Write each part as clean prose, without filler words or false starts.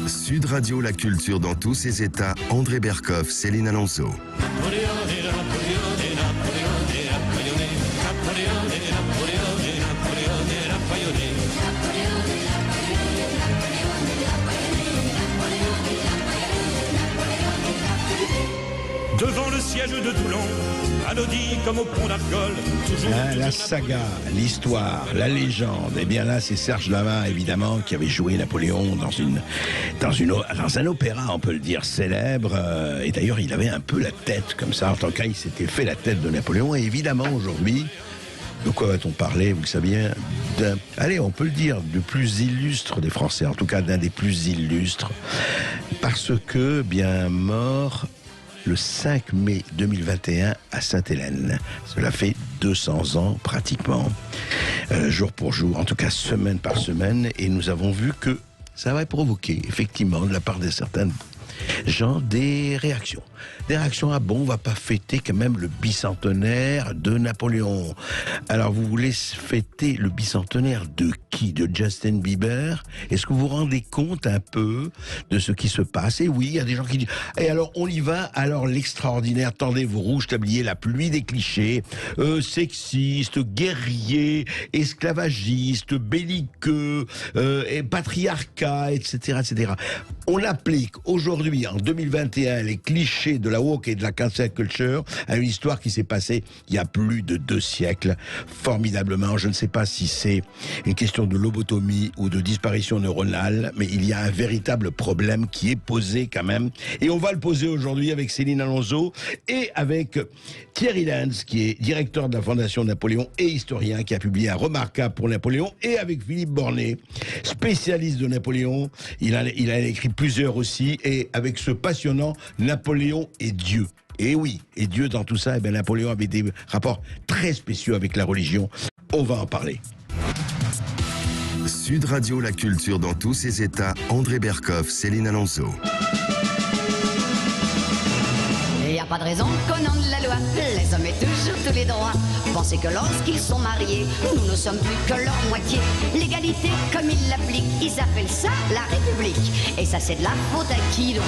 Sud Radio, la culture dans tous ses états. André Berkoff, Céline Alonso. Devant le siège de Toulon, anodie comme au pont d'Arcole, toujours. La saga, l'histoire, la légende. Et bien là, c'est Serge Lama, évidemment, qui avait joué Napoléon dans un opéra, on peut le dire, célèbre. Et d'ailleurs, il avait un peu la tête comme ça. En tant qu'il s'était fait la tête de Napoléon. Et évidemment, aujourd'hui, de quoi va-t-on parler? Vous le saviez, allez, on peut le dire, du plus illustre des Français. En tout cas, d'un des plus illustres. Parce que, bien mort le 5 mai 2021 à Sainte-Hélène. Cela fait 200 ans pratiquement, jour pour jour, en tout cas semaine par semaine, et nous avons vu que ça va provoquer effectivement de la part de certains gens des réactions. Des réactions, ah bon, on va pas fêter quand même le bicentenaire de Napoléon. Alors vous voulez fêter le bicentenaire de qui? De Justin Bieber? Est-ce que vous vous rendez compte un peu de ce qui se passe? Et oui, il y a des gens qui disent, et alors on y va, alors l'extraordinaire, tendez vos rouges tabliers, la pluie des clichés, sexiste, guerrier, esclavagiste, belliqueux, et patriarcat, etc., etc. On applique aujourd'hui, en 2021, les clichés de la woke et de la cancel culture à une histoire qui s'est passée il y a plus de 2 siècles, formidablement. Je ne sais pas si c'est une question de lobotomie ou de disparition neuronale, mais il y a un véritable problème qui est posé quand même. Et on va le poser aujourd'hui avec Céline Alonso et avec Thierry Lenz, qui est directeur de la Fondation Napoléon et historien, qui a publié un remarquable pour Napoléon, et avec Philippe Bornet, spécialiste de Napoléon. Il a écrit plusieurs aussi, et avec ce passionnant Napoléon et Dieu. Et oui, et Dieu dans tout ça, Napoléon avait des rapports très spéciaux avec la religion. On va en parler. Sud Radio, la culture dans tous ses états. André Berkoff, Céline Alonso. Il n'y a pas de raison qu'au nom de la loi, les hommes aient toujours tous les droits. Pensez que lorsqu'ils sont mariés, nous ne sommes plus que leur moitié. L'égalité, comme ils l'appliquent, ils appellent ça la République. Et ça, c'est de la faute à qui donc?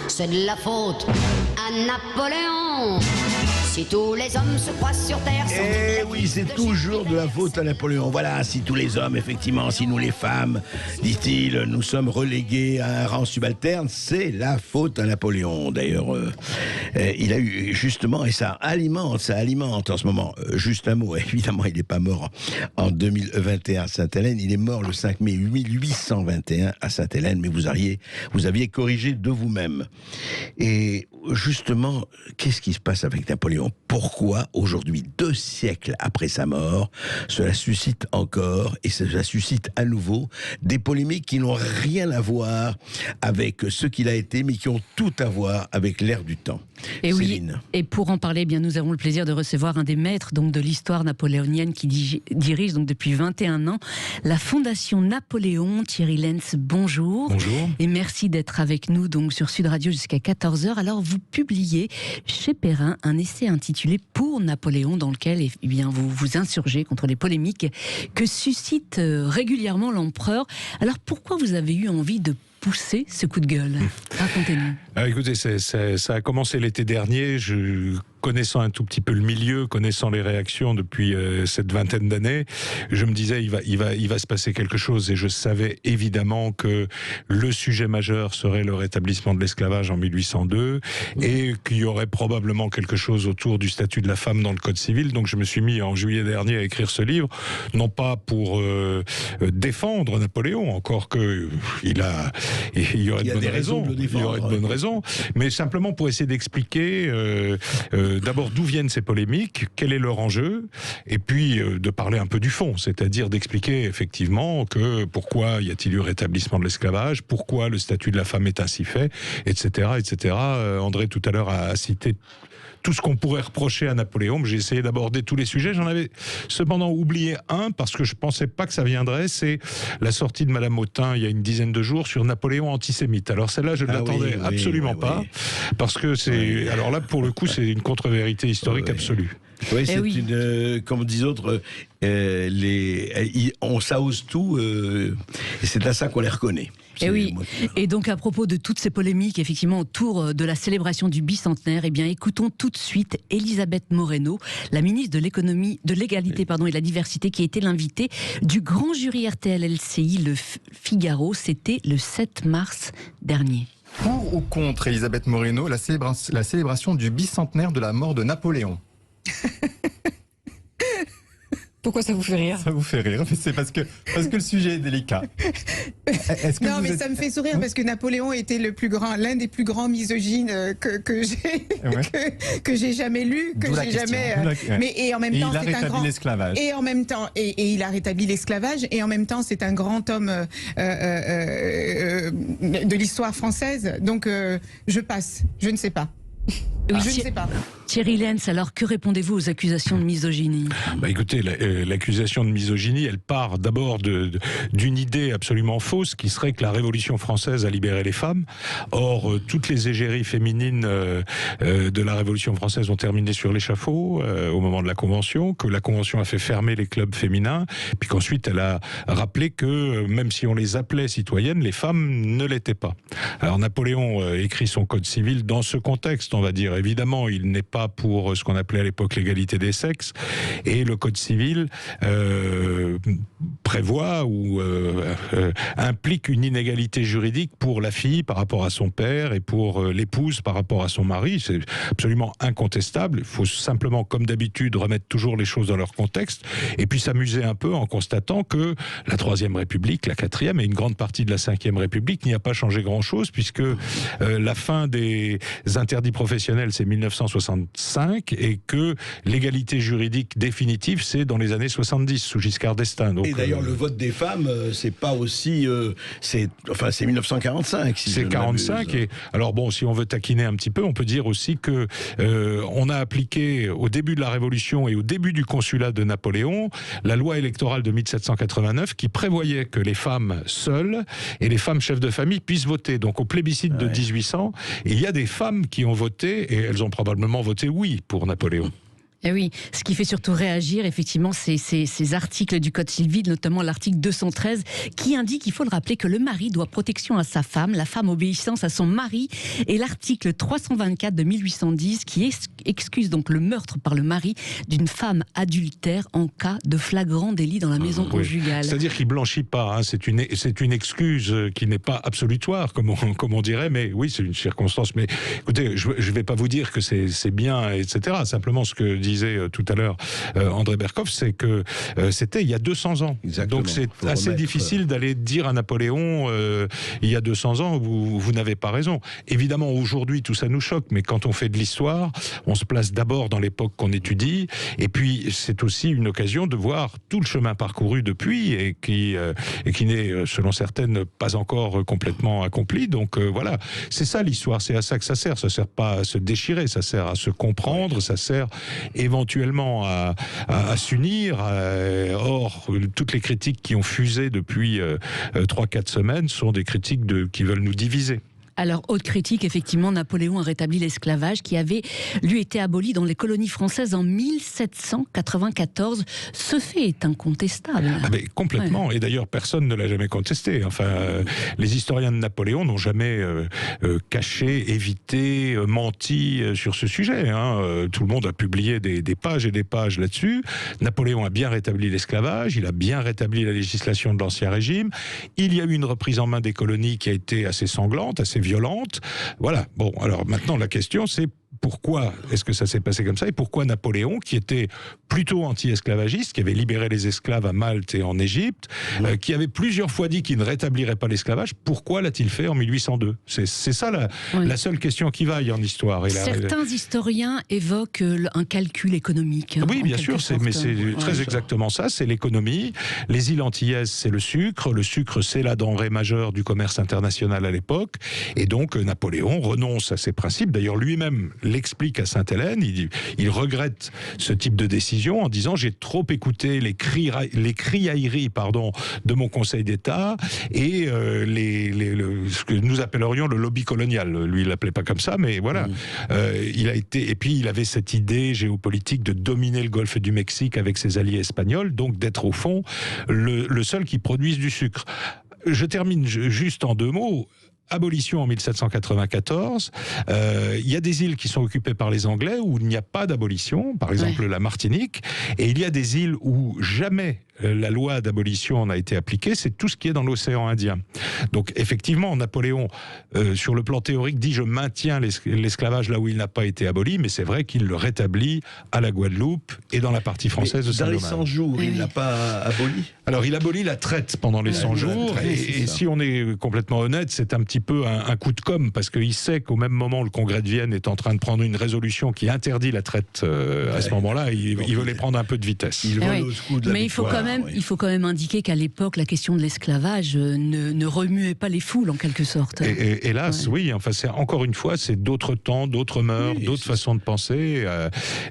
C'est de la faute à Napoléon. Si tous les hommes se croient sur terre... Eh oui, c'est toujours de la faute à Napoléon. Voilà, si tous les hommes, effectivement, si nous les femmes, dit-il, nous sommes relégués à un rang subalterne, c'est la faute à Napoléon. D'ailleurs, il a eu justement, et ça alimente en ce moment, juste un mot, évidemment, il n'est pas mort en 2021 à Sainte-Hélène, il est mort le 5 mai 1821 à Sainte-Hélène, mais vous aviez corrigé de vous-même. Et justement, qu'est-ce qui se passe avec Napoléon? Pourquoi aujourd'hui, 2 siècles après sa mort, cela suscite encore, et cela suscite à nouveau, des polémiques qui n'ont rien à voir avec ce qu'il a été, mais qui ont tout à voir avec l'ère du temps. Et Céline. oui, et pour en parler, nous avons le plaisir de recevoir un des maîtres donc, de l'histoire napoléonienne qui dirige donc, depuis 21 ans la Fondation Napoléon. Thierry Lenz, bonjour. Bonjour. Et merci d'être avec nous donc, sur Sud Radio jusqu'à 14h. Alors, vous publiez chez Perrin un essai intitulé Pour Napoléon, dans lequel vous vous insurgez contre les polémiques que suscite régulièrement l'empereur. Alors, pourquoi vous avez eu envie de pousser ce coup de gueule? Racontez-nous. Écoutez, ça a commencé l'été dernier. Connaissant un tout petit peu le milieu, connaissant les réactions depuis cette vingtaine d'années, je me disais il va se passer quelque chose, et je savais évidemment que le sujet majeur serait le rétablissement de l'esclavage en 1802 et qu'il y aurait probablement quelque chose autour du statut de la femme dans le Code civil. Donc je me suis mis en juillet dernier à écrire ce livre, non pas pour défendre Napoléon, encore que il y aurait de bonnes raisons, mais simplement pour essayer d'expliquer d'abord d'où viennent ces polémiques, quel est leur enjeu, et puis de parler un peu du fond, c'est-à-dire d'expliquer effectivement que pourquoi y a-t-il eu rétablissement de l'esclavage, pourquoi le statut de la femme est ainsi fait, etc., etc. André tout à l'heure a cité tout ce qu'on pourrait reprocher à Napoléon. J'ai essayé d'aborder tous les sujets. J'en avais cependant oublié un, parce que je pensais pas que ça viendrait. C'est la sortie de Madame Autain, il y a une dizaine de jours, sur Napoléon antisémite. Alors celle-là, je ne l'attendais absolument pas, parce que c'est... Alors là, pour le coup, c'est une contre-vérité historique absolue. Oui, c'est oui. comme disent d'autres, ça ose tout, et c'est à ça qu'on les reconnaît. Et oui. Et donc à propos de toutes ces polémiques, effectivement, autour de la célébration du bicentenaire, eh bien, écoutons tout de suite Elisabeth Moreno, la ministre de l'économie, de l'égalité, et la diversité, qui a été l'invitée du grand jury RTL-LCI, le Figaro. C'était le 7 mars dernier. Pour ou contre, Elisabeth Moreno, la célébration du bicentenaire de la mort de Napoléon? Pourquoi ça vous fait rire? Ça vous fait rire, mais c'est parce que le sujet est délicat. Non, mais ça me fait sourire parce que Napoléon était l'un des plus grands misogynes que j'ai jamais lu, que j'ai jamais. Mais en même temps, c'est un grand. L'esclavage. Et en même temps, et il a rétabli l'esclavage. Et en même temps, c'est un grand homme de l'histoire française. Donc, je passe. Je ne sais pas. Je ne sais pas. Thierry Lenz, alors que répondez-vous aux accusations de misogynie? Écoutez, l'accusation de misogynie, elle part d'abord d'une idée absolument fausse qui serait que la Révolution française a libéré les femmes. Or, toutes les égéries féminines de la Révolution française ont terminé sur l'échafaud au moment de la Convention, que la Convention a fait fermer les clubs féminins, puis qu'ensuite elle a rappelé que même si on les appelait citoyennes, les femmes ne l'étaient pas. Alors Napoléon écrit son code civil dans ce contexte, on va dire. Évidemment, il n'est pas pour ce qu'on appelait à l'époque l'égalité des sexes, et le code civil prévoit ou implique une inégalité juridique pour la fille par rapport à son père et pour l'épouse par rapport à son mari. C'est absolument incontestable. Il faut simplement, comme d'habitude, remettre toujours les choses dans leur contexte et puis s'amuser un peu en constatant que la Troisième République, la Quatrième et une grande partie de la Cinquième République n'y a pas changé grand-chose, puisque la fin des interdits professionnels, c'est 1965, et que l'égalité juridique définitive, c'est dans les années 70, sous Giscard d'Estaing. Donc, et d'ailleurs, le vote des femmes, c'est pas aussi... c'est 1945. Si c'est 45, et alors bon, si on veut taquiner un petit peu, on peut dire aussi que on a appliqué au début de la Révolution et au début du consulat de Napoléon la loi électorale de 1789 qui prévoyait que les femmes seules et les femmes chefs de famille puissent voter. Donc au plébiscite de 1800, il y a des femmes qui ont voté, et elles ont probablement voté oui pour Napoléon. Et oui, ce qui fait surtout réagir, effectivement, c'est ces articles du Code civil, notamment l'article 213, qui indique, il faut le rappeler, que le mari doit protection à sa femme, la femme obéissance à son mari, et l'article 324 de 1810, qui excuse donc le meurtre par le mari d'une femme adultère en cas de flagrant délit dans la maison conjugale. C'est-à-dire qu'il blanchit pas, hein. C'est une excuse qui n'est pas absolutoire, comme on dirait, mais oui, c'est une circonstance. Mais écoutez, je vais pas vous dire que c'est bien, etc. Simplement, ce que disait tout à l'heure André Berkoff, c'est que c'était il y a 200 ans. Exactement. Donc c'est assez difficile d'aller dire à Napoléon il y a 200 ans, vous n'avez pas raison. Évidemment, aujourd'hui, tout ça nous choque, mais quand on fait de l'histoire, on se place d'abord dans l'époque qu'on étudie, et puis c'est aussi une occasion de voir tout le chemin parcouru depuis, et qui n'est, selon certaines, pas encore complètement accompli. Donc voilà, c'est ça l'histoire, c'est à ça que ça sert. Ça sert pas à se déchirer, ça sert à se comprendre, ça sert éventuellement à s'unir. Or, toutes les critiques qui ont fusé depuis 3-4 semaines sont des critiques qui veulent nous diviser. Alors, autre critique, effectivement, Napoléon a rétabli l'esclavage qui avait, lui, été aboli dans les colonies françaises en 1794. Ce fait est incontestable. Ah mais complètement, ouais. Et d'ailleurs, personne ne l'a jamais contesté. Enfin, les historiens de Napoléon n'ont jamais caché, évité, menti sur ce sujet. Hein. Tout le monde a publié des pages et des pages là-dessus. Napoléon a bien rétabli l'esclavage, il a bien rétabli la législation de l'Ancien Régime. Il y a eu une reprise en main des colonies qui a été assez sanglante, assez violente. Voilà. Bon, alors maintenant, la question, c'est pourquoi est-ce que ça s'est passé comme ça, et pourquoi Napoléon, qui était plutôt anti-esclavagiste, qui avait libéré les esclaves à Malte et en Égypte, qui avait plusieurs fois dit qu'il ne rétablirait pas l'esclavage, pourquoi l'a-t-il fait en 1802 ? C'est ça la seule question qui vaille en histoire. Et certains historiens évoquent un calcul économique. Oui, bien sûr, mais c'est très exactement ça, c'est l'économie. Les îles Antillaises, c'est le sucre. Le sucre, c'est la denrée majeure du commerce international à l'époque. Et donc, Napoléon renonce à ses principes. D'ailleurs, lui-même l'explique à Sainte-Hélène. Il regrette ce type de décision en disant j'ai trop écouté les criailleries de mon Conseil d'État et ce que nous appellerions le lobby colonial. Lui, il l'appelait pas comme ça, mais voilà. Et puis il avait cette idée géopolitique de dominer le golfe du Mexique avec ses alliés espagnols, donc d'être au fond le seul qui produise du sucre. Je termine juste en 2 mots. Abolition en 1794. Il y a des îles qui sont occupées par les Anglais où il n'y a pas d'abolition, par exemple la Martinique, et il y a des îles où jamais la loi d'abolition n'a été appliquée, c'est tout ce qui est dans l'océan Indien. Donc effectivement, Napoléon, sur le plan théorique, dit je maintiens l'esclavage là où il n'a pas été aboli, mais c'est vrai qu'il le rétablit à la Guadeloupe et dans la partie française de Saint-Domingue. Dans les 100 jours, il n'a pas aboli? Alors il abolit la traite pendant les 100 jours, et si on est complètement honnête, c'est un petit peu un coup de com', parce qu'il sait qu'au même moment, le Congrès de Vienne est en train de prendre une résolution qui interdit la traite à ce moment-là, il veut les prendre un peu de vitesse. Il vole au secours de la victoire. Il faut quand même indiquer qu'à l'époque, la question de l'esclavage ne remuait pas les foules, en quelque sorte. Et hélas, oui. Enfin, encore une fois, c'est d'autres temps, d'autres mœurs, d'autres façons de penser.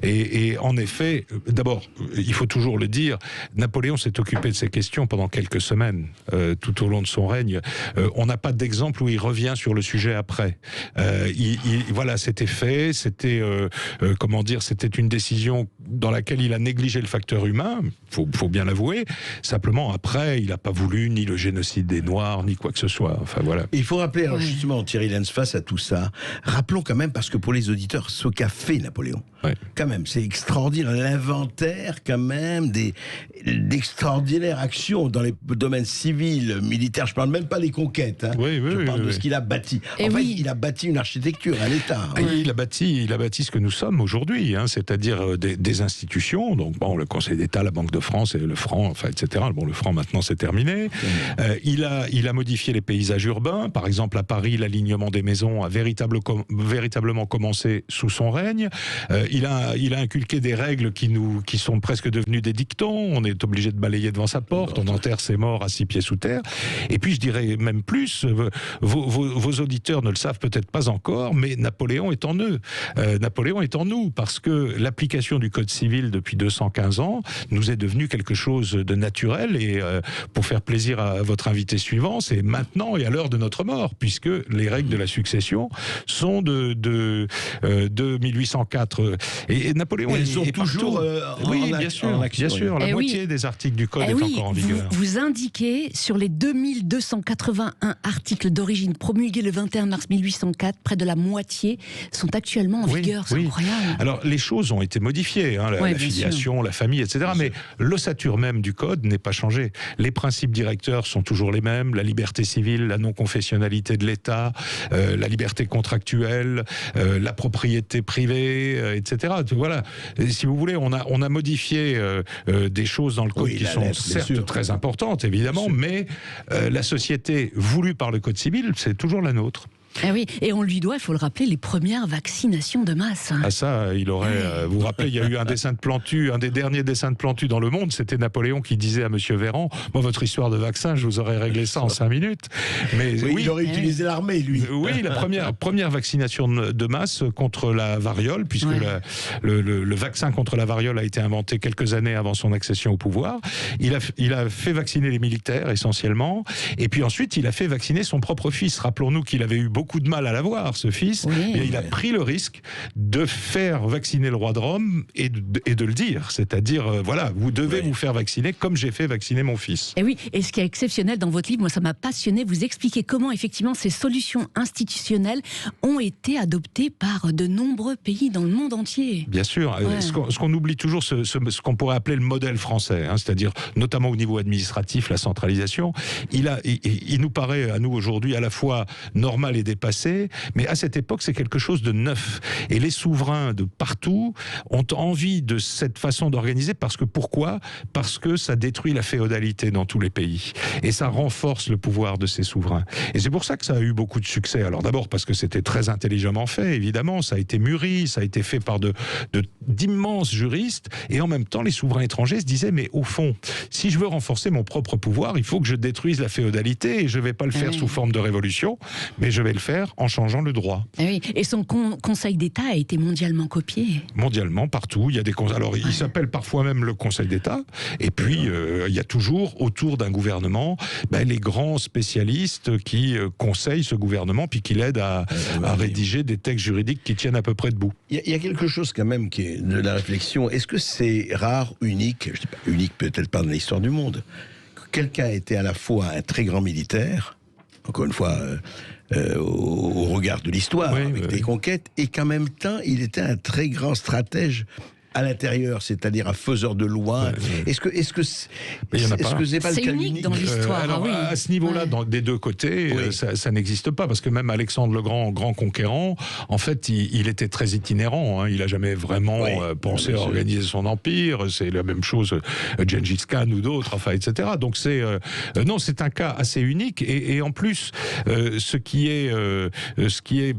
Et en effet, d'abord, il faut toujours le dire, Napoléon s'est occupé de ces questions pendant quelques semaines, tout au long de son règne. On n'a pas d'exemple où il revient sur le sujet après. Voilà, c'était fait. C'était, c'était une décision dans laquelle il a négligé le facteur humain. Faut bien l'avouer. Simplement, après, il n'a pas voulu ni le génocide des Noirs, ni quoi que ce soit. Enfin, voilà. Il faut rappeler, alors justement, Thierry Lenz, face à tout ça, rappelons quand même, parce que pour les auditeurs, ce qu'a fait Napoléon, quand même, c'est extraordinaire, l'inventaire, quand même, d'extraordinaires actions dans les domaines civils, militaires. Je ne parle même pas des conquêtes. Je parle de ce qu'il a bâti. Il a bâti une architecture, un État. Il a bâti ce que nous sommes aujourd'hui, c'est-à-dire des institutions, donc le Conseil d'État, la Banque de France et le franc, etc. Bon, le franc maintenant c'est terminé. Il a modifié les paysages urbains. Par exemple, à Paris, l'alignement des maisons a véritablement commencé sous son règne. Il a inculqué des règles qui sont presque devenues des dictons. On est obligé de balayer devant sa porte, on enterre ses morts à 6 pieds sous terre. Et puis je dirais même plus, vos auditeurs ne le savent peut-être pas encore, mais Napoléon est en eux. Napoléon est en nous, parce que l'application du Code civil depuis 215 ans nous est devenue quelque chose de naturel. Et pour faire plaisir à votre invité suivant, c'est maintenant et à l'heure de notre mort, puisque les règles de la succession sont de 1804. Et Napoléon est toujours bien sûr. La moitié des articles du Code est encore en vigueur. Vous indiquez sur les 2281 articles d'origine promulgués le 21 mars 1804, près de la moitié sont actuellement en vigueur. C'est incroyable. Alors les choses ont été modifiées, la filiation, la famille, etc. Mais l'ossature même du Code n'est pas changée. Les principes directeurs sont toujours les mêmes, la liberté civile, la non-confessionnalité de l'État, la liberté contractuelle, la propriété privée, etc. Voilà. Et si vous voulez, on a modifié des choses dans le Code qui sont certes très importantes, évidemment, mais la société voulue par le Code civil, c'est toujours la nôtre. Et on lui doit, il faut le rappeler, les premières vaccinations de masse. Ah ça, il aurait... vous vous rappelez, il y a eu un dessin de Plantu, un des derniers dessins de Plantu dans le monde, c'était Napoléon qui disait à Monsieur Véran, moi votre histoire de vaccin, je vous aurais réglé ça en 5 minutes. Mais il aurait utilisé l'armée, lui. Oui, la première vaccination de masse contre la variole, puisque le vaccin contre la variole a été inventé quelques années avant son accession au pouvoir. Il a fait vacciner les militaires, essentiellement, et puis ensuite, il a fait vacciner son propre fils. Rappelons-nous qu'il avait eu beaucoup de mal à l'avoir, ce fils, mais il a pris le risque de faire vacciner le roi de Rome et de le dire, c'est-à-dire, vous devez vous faire vacciner comme j'ai fait vacciner mon fils. Et ce qui est exceptionnel dans votre livre, moi ça m'a passionné, vous expliquez comment effectivement ces solutions institutionnelles ont été adoptées par de nombreux pays dans le monde entier. Bien sûr, ce qu'on oublie toujours, ce qu'on pourrait appeler le modèle français, c'est-à-dire notamment au niveau administratif, la centralisation, il nous paraît à nous aujourd'hui à la fois normal et dépassé, mais à cette époque c'est quelque chose de neuf. Et les souverains de partout ont envie de cette façon d'organiser pourquoi ? Parce que ça détruit la féodalité dans tous les pays. Et ça renforce le pouvoir de ces souverains. Et c'est pour ça que ça a eu beaucoup de succès. Alors d'abord parce que c'était très intelligemment fait, évidemment, ça a été mûri, ça a été fait par d'immenses juristes, et en même temps les souverains étrangers se disaient, mais au fond, si je veux renforcer mon propre pouvoir, il faut que je détruise la féodalité, et je ne vais pas le faire sous forme de révolution, mais je vais le faire en changeant le droit. Oui. Et son Conseil d'État a été mondialement copié. Mondialement, partout, il y a des alors il s'appelle parfois même le Conseil d'État. Et puis il y a toujours autour d'un gouvernement les grands spécialistes qui conseillent ce gouvernement puis qui l'aident à rédiger des textes juridiques qui tiennent à peu près debout. Il y a quelque chose quand même qui est de la réflexion. Est-ce que c'est rare, unique, je dis pas unique peut-être pas dans l'histoire du monde, que quelqu'un était à la fois un très grand militaire, encore une fois au regard de l'histoire, avec des conquêtes, et qu'en même temps il était un très grand stratège à l'intérieur, c'est-à-dire un faiseur de loi. Est-ce que c'est pas le cas unique dans l'histoire? À ce niveau-là, des deux côtés, ça n'existe pas, parce que même Alexandre le Grand conquérant, en fait, il était très itinérant. Il n'a jamais vraiment pensé à organiser son empire. C'est la même chose, Gengis Khan ou d'autres, etc. Donc c'est un cas assez unique. Et en plus, ce qui est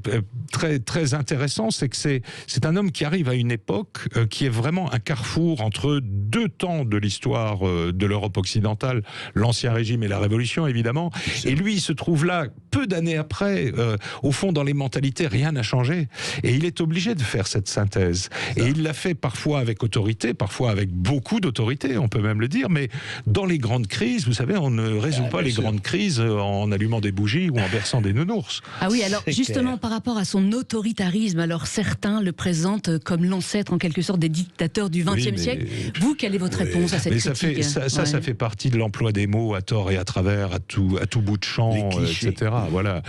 très très intéressant, c'est que c'est un homme qui arrive à une époque qui est vraiment un carrefour entre deux temps de l'histoire de l'Europe occidentale, l'Ancien Régime et la Révolution, évidemment. Et lui, il se trouve là, peu d'années après, au fond, dans les mentalités, rien n'a changé. Et il est obligé de faire cette synthèse. Et il l'a fait parfois avec autorité, parfois avec beaucoup d'autorité, on peut même le dire, mais dans les grandes crises, vous savez, on ne résout pas les grandes crises en allumant des bougies ou en berçant des nounours. Ah oui, alors justement, par rapport à son autoritarisme, alors certains le présentent comme l'ancêtre, en quelque sorte, des dictateurs du XXe siècle. Vous, quelle est votre réponse à cette critique? Ça fait partie de l'emploi des mots à tort et à travers, à tout bout de champ, etc. Voilà.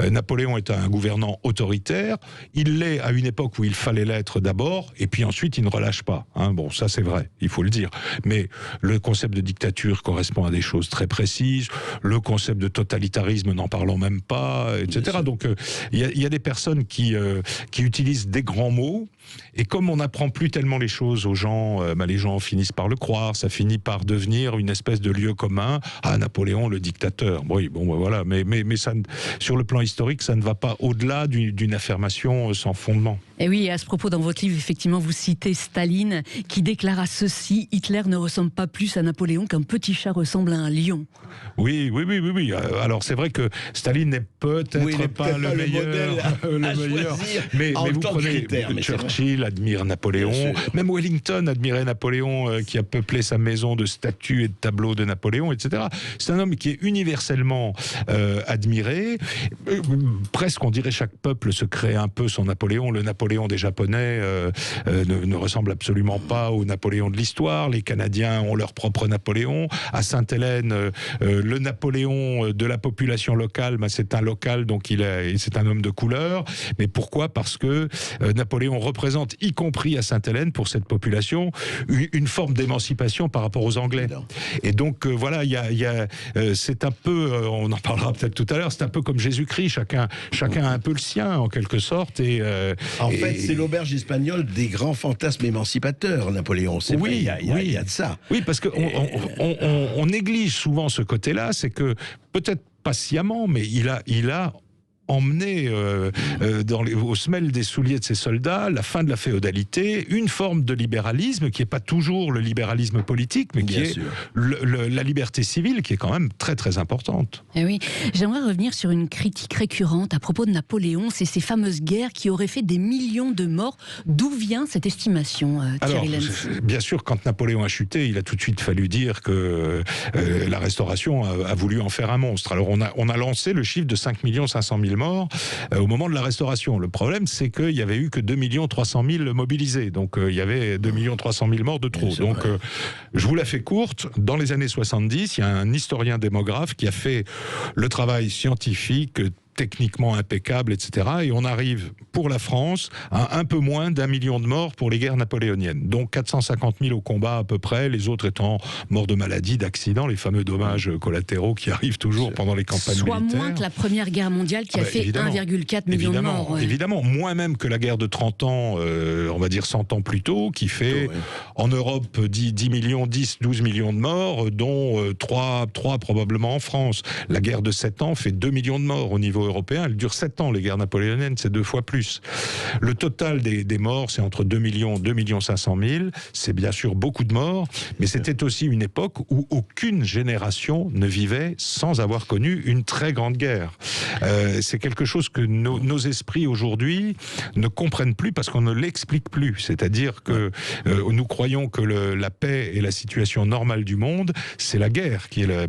Napoléon est un gouvernant autoritaire. Il l'est à une époque où il fallait l'être d'abord, et puis ensuite il ne relâche pas. Bon, ça c'est vrai, il faut le dire. Mais le concept de dictature correspond à des choses très précises. Le concept de totalitarisme, n'en parlons même pas, etc. Donc il y a des personnes qui utilisent des grands mots. Et comme on n'apprend plus tellement les choses aux gens, les gens finissent par le croire, ça finit par devenir une espèce de lieu commun. Ah, Napoléon, le dictateur. Oui, voilà. Mais ça, sur le plan historique, ça ne va pas au-delà d'une affirmation sans fondement. Et oui, à ce propos, dans votre livre, effectivement, vous citez Staline, qui déclara ceci: Hitler ne ressemble pas plus à Napoléon qu'un petit chat ressemble à un lion. Oui. Alors c'est vrai que Staline n'est peut-être pas le meilleur, mais vous prenez Churchill admire Napoléon, même Wellington admirait Napoléon, qui a peuplé sa maison de statues et de tableaux de Napoléon, etc. C'est un homme qui est universellement admiré. Presque, on dirait, chaque peuple se crée un peu son Napoléon. Le Napoléon des Japonais ne ressemble absolument pas au Napoléon de l'histoire. Les Canadiens ont leur propre Napoléon. À Sainte-Hélène, le Napoléon de la population locale, c'est un local, donc c'est un homme de couleur. Mais pourquoi? Parce que Napoléon représente, y compris à Sainte-Hélène, pour cette population, une forme d'émancipation par rapport aux Anglais. Et donc voilà, c'est un peu, on en parlera peut-être tout à l'heure, c'est un peu comme Jésus-Christ, chacun a un peu le sien en quelque sorte. En fait, c'est l'auberge espagnole des grands fantasmes émancipateurs, Napoléon. C'est vrai, il y a de ça. Oui, parce qu'on néglige souvent ce côté-là, c'est que peut-être pas sciemment, mais il a emmener aux semelles des souliers de ses soldats la fin de la féodalité, une forme de libéralisme qui n'est pas toujours le libéralisme politique, mais qui est la liberté civile, qui est quand même très très importante. Et oui, j'aimerais revenir sur une critique récurrente à propos de Napoléon, c'est ces fameuses guerres qui auraient fait des millions de morts. D'où vient cette estimation, Thierry Lenz? Bien sûr, quand Napoléon a chuté, il a tout de suite fallu dire que la Restauration a voulu en faire un monstre. Alors on a lancé le chiffre de 5 500 000 morts au moment de la Restauration. Le problème, c'est qu'il n'y avait eu que 2 300 000 mobilisés. Donc il y avait 2 300 000 morts de trop. Donc je vous la fais courte. Dans les années 70, il y a un historien démographe qui a fait le travail scientifique, techniquement impeccable, etc. Et on arrive, pour la France, à un peu moins d'1 million de morts pour les guerres napoléoniennes. Donc 450 000 au combat à peu près, les autres étant morts de maladie, d'accidents, les fameux dommages collatéraux qui arrivent toujours pendant les campagnes militaires. Soit moins que la Première Guerre mondiale qui a fait 1,4 million de morts. Évidemment, moins même que la guerre de 30 ans, on va dire 100 ans plus tôt, qui fait en Europe 12 millions de morts, dont 3 probablement en France. La guerre de 7 ans fait 2 millions de morts au niveau niveau européen, elles durent 7 ans. Les guerres napoléoniennes, c'est 2 fois plus. Le total des morts, c'est entre 2 500 000. C'est bien sûr beaucoup de morts, mais c'était aussi une époque où aucune génération ne vivait sans avoir connu une très grande guerre. C'est quelque chose que nos esprits aujourd'hui ne comprennent plus parce qu'on ne l'explique plus. C'est-à-dire que nous croyons que la paix est la situation normale du monde, c'est la guerre qui est la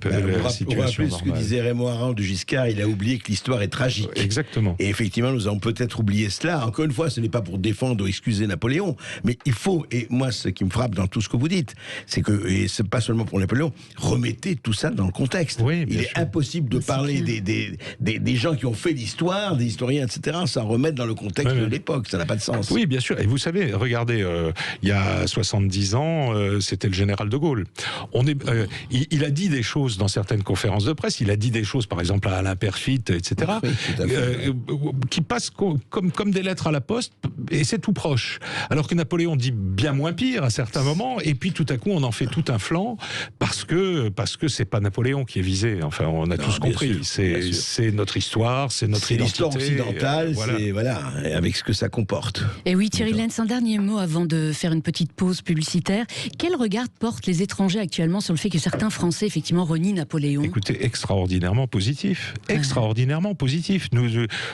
situation normale. Ce que disait Raymond Aron de Giscard, il a oublié que l'histoire est tragique. Exactement. Et effectivement, nous avons peut-être oublié cela. Encore une fois, ce n'est pas pour défendre ou excuser Napoléon, mais il faut, et moi ce qui me frappe dans tout ce que vous dites, c'est que, et c'est pas seulement pour Napoléon, remettez tout ça dans le contexte. Oui, il est impossible de parler des gens qui ont fait l'histoire, des historiens, etc., sans remettre dans le contexte de l'époque. Ça n'a pas de sens. Oui, bien sûr. Et vous savez, regardez, il y a 70 ans, c'était le général de Gaulle. Il a dit des choses dans certaines conférences de presse, il a dit des choses, par exemple, à Alain Perfit, etc., qui passent comme des lettres à la poste, et c'est tout proche. Alors que Napoléon dit bien moins pire à certains moments, et puis tout à coup, on en fait tout un flanc, parce que c'est pas Napoléon qui est visé. Enfin, on a tous compris. C'est notre histoire, c'est notre identité. C'est l'histoire occidentale, c'est avec ce que ça comporte. Et oui, Thierry Lenz, un dernier mot avant de faire une petite pause publicitaire. Quel regard portent les étrangers actuellement sur le fait que certains Français, effectivement, renient Napoléon ? Écoutez, extraordinairement positif. Extraordinairement positif.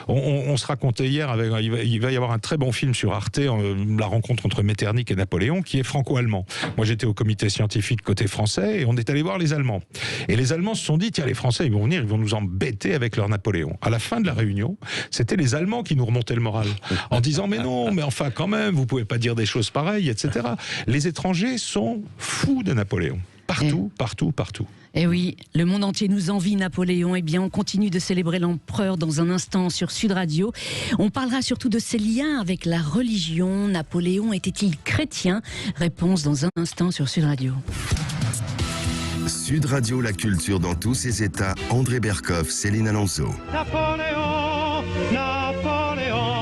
On se racontait hier, il va y avoir un très bon film sur Arte, la rencontre entre Metternich et Napoléon, qui est franco-allemand. Moi, j'étais au comité scientifique côté français, et on est allé voir les Allemands. Et les Allemands se sont dit, tiens, les Français, ils vont venir, ils vont nous embêter avec leur Napoléon. À la fin de la réunion, c'était les Allemands qui nous remontaient le moral, en disant, mais non, mais enfin, quand même, vous pouvez pas dire des choses pareilles, etc. Les étrangers sont fous de Napoléon. Partout, partout, partout. Et oui, le monde entier nous envie Napoléon. Eh bien, on continue de célébrer l'empereur dans un instant sur Sud Radio. On parlera surtout de ses liens avec la religion. Napoléon était-il chrétien ? Réponse dans un instant sur Sud Radio. Sud Radio, la culture dans tous ses états. André Berkoff, Céline Alonso. Napoléon, Napoléon,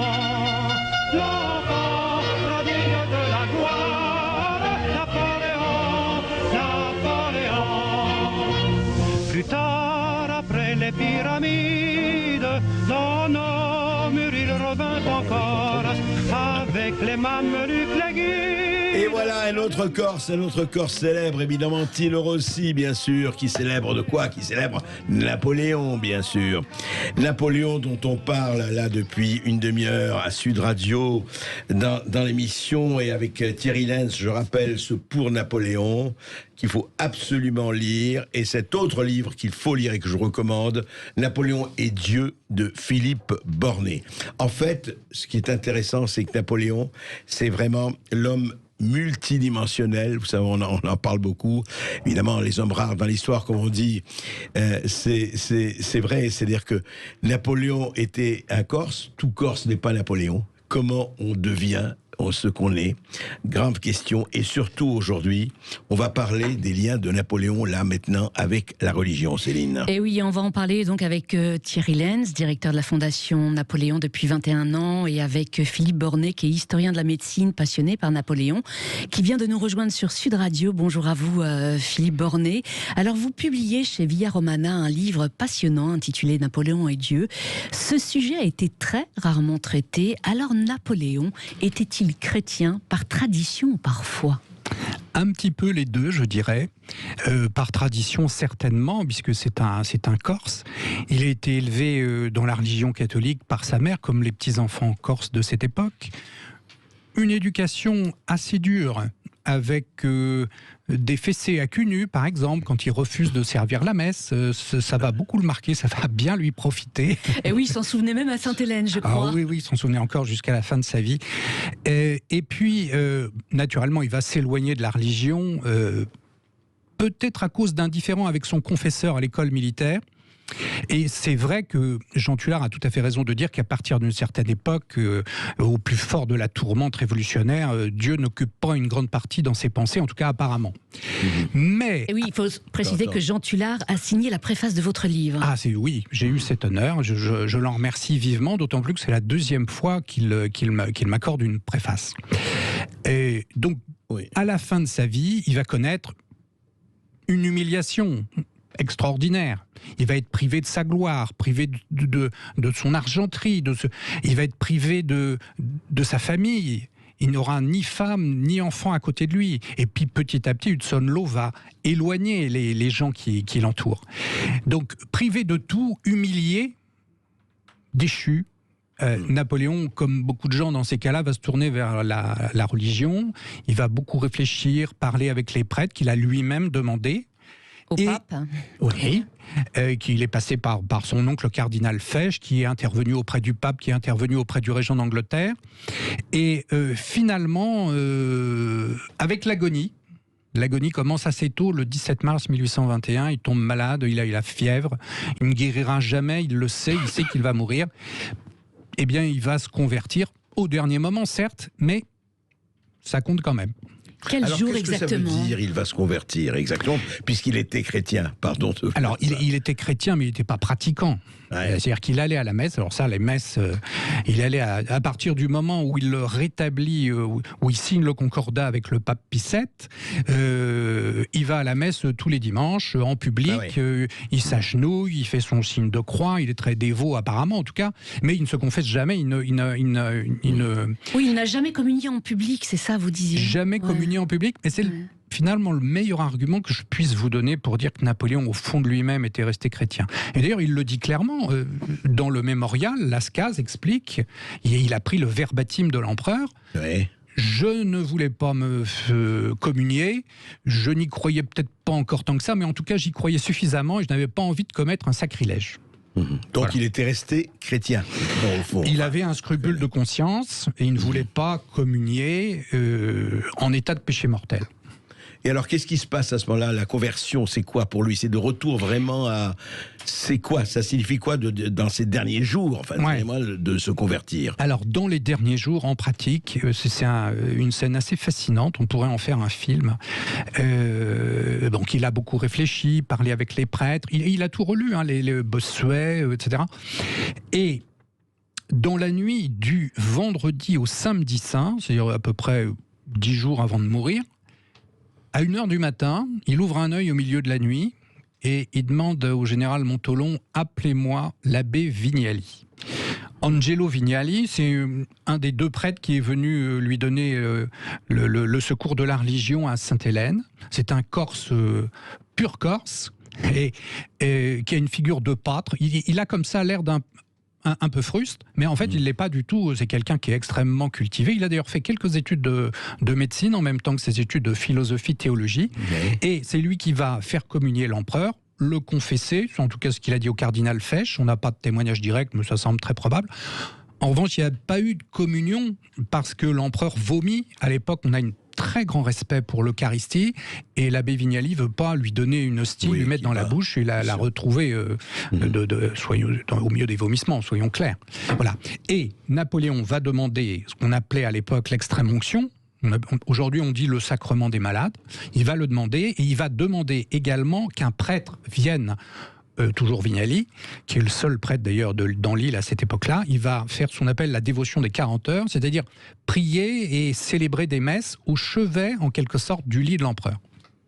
l'enfant prodigue de la gloire. Napoléon, Napoléon. Plus tard, après les pyramides, dans nos murs il revint encore avec les Mamelucs, les Guides. Et voilà un autre Corse célèbre, évidemment, Tino Rossi, bien sûr, qui célèbre de quoi ? Qui célèbre Napoléon, bien sûr. Napoléon dont on parle là depuis une demi-heure à Sud Radio, dans l'émission, et avec Thierry Lenz, je rappelle ce Pour Napoléon, qu'il faut absolument lire, et cet autre livre qu'il faut lire et que je recommande, Napoléon et Dieu, de Philippe Bornet. En fait, ce qui est intéressant, c'est que Napoléon, c'est vraiment l'homme multidimensionnel. Vous savez, on en parle beaucoup. Évidemment, les hommes rares dans l'histoire, comme on dit, c'est vrai. C'est-à-dire que Napoléon était un Corse. Tout Corse n'est pas Napoléon. Comment on devient ce qu'on est? Grande question. Et surtout aujourd'hui, on va parler des liens de Napoléon, là, maintenant, avec la religion, Céline. Et oui, on va en parler donc avec Thierry Lenz, directeur de la Fondation Napoléon depuis 21 ans, et avec Philippe Bornet, qui est historien de la médecine, passionné par Napoléon, qui vient de nous rejoindre sur Sud Radio. Bonjour à vous, Philippe Bornet. Alors, vous publiez chez Via Romana un livre passionnant intitulé Napoléon et Dieu. Ce sujet a été très rarement traité. Alors, Napoléon était-il chrétien par tradition ou par foi ? Un petit peu les deux, je dirais. Par tradition, certainement, puisque c'est un Corse. Il a été élevé dans la religion catholique par sa mère, comme les petits-enfants corses de cette époque. Une éducation assez dure, avec des fessées à cul nu, par exemple, quand il refuse de servir la messe. Ça va beaucoup le marquer, ça va bien lui profiter. Et oui, il s'en souvenait même à Sainte-Hélène, je crois. Ah oui, il s'en souvenait encore jusqu'à la fin de sa vie. Et puis, naturellement, il va s'éloigner de la religion, peut-être à cause d'un différend avec son confesseur à l'école militaire. Et c'est vrai que Jean Tullard a tout à fait raison de dire qu'à partir d'une certaine époque, au plus fort de la tourmente révolutionnaire, Dieu n'occupe pas une grande partie dans ses pensées, en tout cas apparemment. Mais... Et oui, il faut préciser que Jean Tullard a signé la préface de votre livre. Ah oui, j'ai eu cet honneur, je l'en remercie vivement, d'autant plus que c'est la deuxième fois qu'il m'accorde une préface. Et donc, à la fin de sa vie, il va connaître une humiliation. extraordinaire. Il va être privé de sa gloire, privé de son argenterie, il va être privé de sa famille. Il n'aura ni femme ni enfant à côté de lui. Et puis petit à petit, Hudson Law va éloigner les gens qui l'entourent. Donc privé de tout, humilié, déchu, Napoléon, comme beaucoup de gens dans ces cas-là, va se tourner vers la religion. Il va beaucoup réfléchir, parler avec les prêtres qu'il a lui-même demandé. Au pape. Oui, qu'il est passé par son oncle le cardinal Fesch, qui est intervenu auprès du pape, qui est intervenu auprès du régent d'Angleterre. Et finalement, avec l'agonie commence assez tôt, le 17 mars 1821, il tombe malade, il a la fièvre, il ne guérira jamais, il le sait, il sait qu'il va mourir. Eh bien, il va se convertir au dernier moment, certes, mais ça compte quand même. Quel Alors, jour qu'est-ce exactement que ça veut dire, il va se convertir, exactement, puisqu'il était chrétien, pardon. Alors, il était chrétien, mais il n'était pas pratiquant. Ouais. C'est-à-dire qu'il allait à la messe. Alors ça, les messes, il allait à partir du moment où il le rétablit, où il signe le concordat avec le pape Pie VII, il va à la messe tous les dimanches, en public, il s'agenouille, il fait son signe de croix, il est très dévot apparemment en tout cas, mais il ne se confesse jamais, Oui, il n'a jamais communié en public, c'est ça vous disiez. Jamais communié en public, mais c'est finalement le meilleur argument que je puisse vous donner pour dire que Napoléon, au fond de lui-même, était resté chrétien. Et d'ailleurs, il le dit clairement, dans le mémorial, Lascaz explique, il a pris le verbatim de l'empereur, je ne voulais pas me communier, je n'y croyais peut-être pas encore tant que ça, mais en tout cas, j'y croyais suffisamment et je n'avais pas envie de commettre un sacrilège. Donc il était resté chrétien, au fond. Il avait un scrupule de conscience et il ne voulait pas communier en état de péché mortel. Et alors, qu'est-ce qui se passe à ce moment-là? La conversion, c'est quoi pour lui? C'est de retour vraiment à... C'est quoi? Ça signifie quoi dans ces derniers jours, enfin, de se convertir? Alors, dans les derniers jours, en pratique, c'est une scène assez fascinante. On pourrait en faire un film. Donc, il a beaucoup réfléchi, parlé avec les prêtres. Il a tout relu, les Bossuet, etc. Et dans la nuit du vendredi au samedi saint, c'est-à-dire à peu près 10 jours avant de mourir, à 1h du matin, il ouvre un œil au milieu de la nuit et il demande au général Montholon « Appelez-moi l'abbé Vignali ». Angelo Vignali, c'est un des 2 prêtres qui est venu lui donner le secours de la religion à Sainte-Hélène. C'est un Corse, pur Corse, et qui a une figure de pâtre. Il a comme ça l'air un peu fruste, mais en fait il ne l'est pas du tout, c'est quelqu'un qui est extrêmement cultivé. Il a d'ailleurs fait quelques études de médecine en même temps que ses études de philosophie, théologie, et c'est lui qui va faire communier l'empereur, le confesser, en tout cas ce qu'il a dit au cardinal Fesch. On n'a pas de témoignage direct, mais ça semble très probable. En revanche, il n'y a pas eu de communion parce que l'empereur vomit. À l'époque, on a un très grand respect pour l'Eucharistie et l'abbé Vignali ne veut pas lui donner une hostie, lui mettre dans la bouche et la retrouver au milieu des vomissements, soyons clairs. Voilà. Et Napoléon va demander ce qu'on appelait à l'époque l'extrême onction. Aujourd'hui, on dit le sacrement des malades. Il va le demander et il va demander également qu'un prêtre vienne. Toujours Vignali, qui est le seul prêtre d'ailleurs dans l'île à cette époque-là, il va faire ce qu'on appelle la dévotion des 40 heures, c'est-à-dire prier et célébrer des messes au chevet, en quelque sorte, du lit de l'empereur.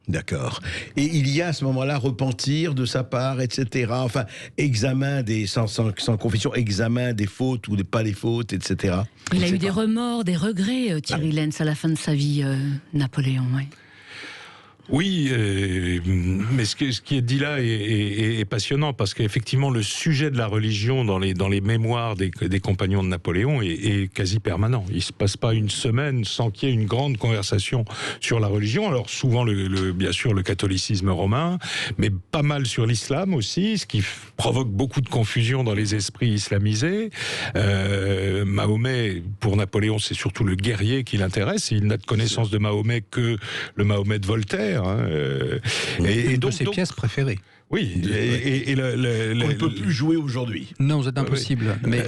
D'accord. Et il y a à ce moment-là repentir de sa part, etc. Enfin, examen sans confession, examen des fautes ou pas des fautes, etc. Il a eu des remords, des regrets, Thierry Lenz, à la fin de sa vie, Napoléon, Oui, mais ce qui est dit là est passionnant parce qu'effectivement le sujet de la religion dans les mémoires des compagnons de Napoléon est quasi permanent. Il se passe pas une semaine sans qu'il y ait une grande conversation sur la religion. Alors souvent bien sûr le catholicisme romain, mais pas mal sur l'islam aussi, ce qui provoque beaucoup de confusion dans les esprits islamisés. Mahomet, pour Napoléon, c'est surtout le guerrier qui l'intéresse. Il n'a de connaissance de Mahomet que le Mahomet de Voltaire. Et donc ses pièces préférées. Oui, on ne peut plus jouer aujourd'hui. Non, c'est impossible. Mais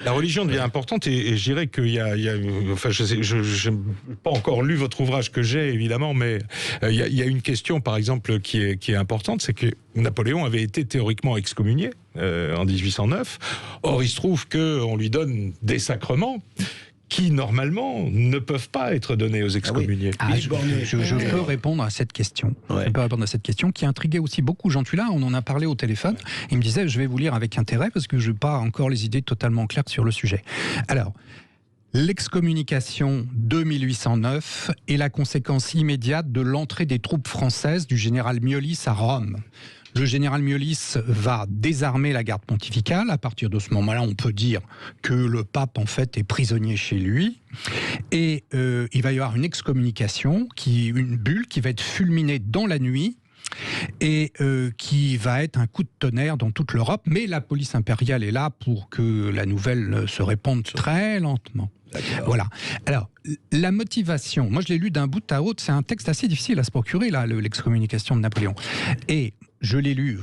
la religion devient importante et je dirais qu'il y a enfin, je n'ai pas encore lu votre ouvrage que j'ai évidemment, mais il y a une question par exemple qui est importante, c'est que Napoléon avait été théoriquement excommunié en 1809. Or, il se trouve qu'on lui donne des sacrements qui, normalement, ne peuvent pas être donnés aux excommuniés. Je peux répondre à cette question. Ouais. Je peux répondre à cette question qui intriguait aussi beaucoup Jean Tula. On en a parlé au téléphone. Il me disait, je vais vous lire avec intérêt parce que je n'ai pas encore les idées totalement claires sur le sujet. Alors, l'excommunication de 1809 est la conséquence immédiate de l'entrée des troupes françaises du général Miolis à Rome. Le général Miolis va désarmer la garde pontificale. À partir de ce moment-là, on peut dire que le pape, en fait, est prisonnier chez lui. Et il va y avoir une excommunication, une bulle qui va être fulminée dans la nuit et qui va être un coup de tonnerre dans toute l'Europe. Mais la police impériale est là pour que la nouvelle se répande très lentement. Voilà. Alors, la motivation, moi je l'ai lu d'un bout à l'autre, c'est un texte assez difficile à se procurer, là, l'excommunication de Napoléon. Et je l'ai lu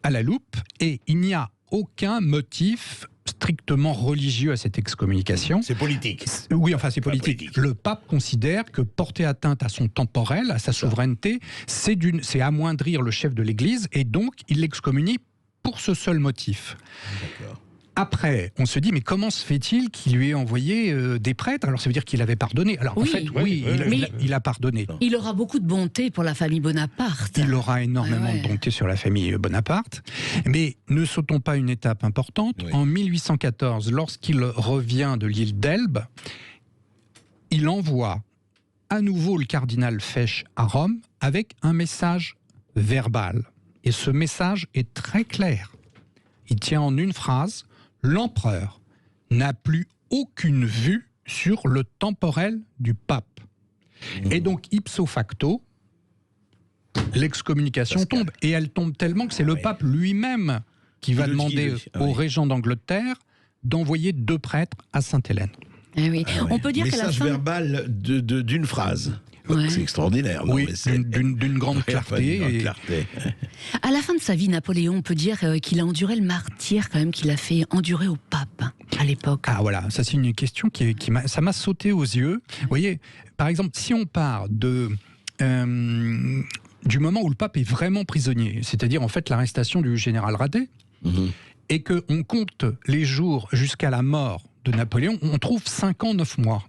à la loupe, et il n'y a aucun motif strictement religieux à cette excommunication. C'est politique. Oui, enfin c'est politique. Le pape considère que porter atteinte à son temporel, à sa souveraineté, c'est amoindrir le chef de l'Église, et donc il l'excommunie pour ce seul motif. D'accord. Après, on se dit, mais comment se fait-il qu'il lui ait envoyé des prêtres? Alors ça veut dire qu'il avait pardonné. Alors en fait, il a pardonné. Il aura beaucoup de bonté pour la famille Bonaparte. Il aura énormément de bonté sur la famille Bonaparte. Mais ne sautons pas une étape importante. Oui. En 1814, lorsqu'il revient de l'île d'Elbe, il envoie à nouveau le cardinal Fesch à Rome avec un message verbal. Et ce message est très clair. Il tient en une phrase: l'empereur n'a plus aucune vue sur le temporel du pape. Et donc, ipso facto, l'excommunication tombe. Et elle tombe tellement que c'est le pape lui-même qui va demander au régent d'Angleterre d'envoyer 2 prêtres à Sainte-Hélène. Ah oui. On peut dire message que la fin... verbal d'une phrase. Ouais. C'est extraordinaire. Non, oui, d'une grande clarté. À la fin de sa vie, Napoléon, on peut dire qu'il a enduré le martyre quand même qu'il a fait endurer au pape à l'époque. Ah voilà, ça c'est une question ça m'a sauté aux yeux. Vous voyez, par exemple, si on part du moment où le pape est vraiment prisonnier, c'est-à-dire en fait l'arrestation du général Radet, et qu'on compte les jours jusqu'à la mort de Napoléon, on trouve 5 ans, 9 mois.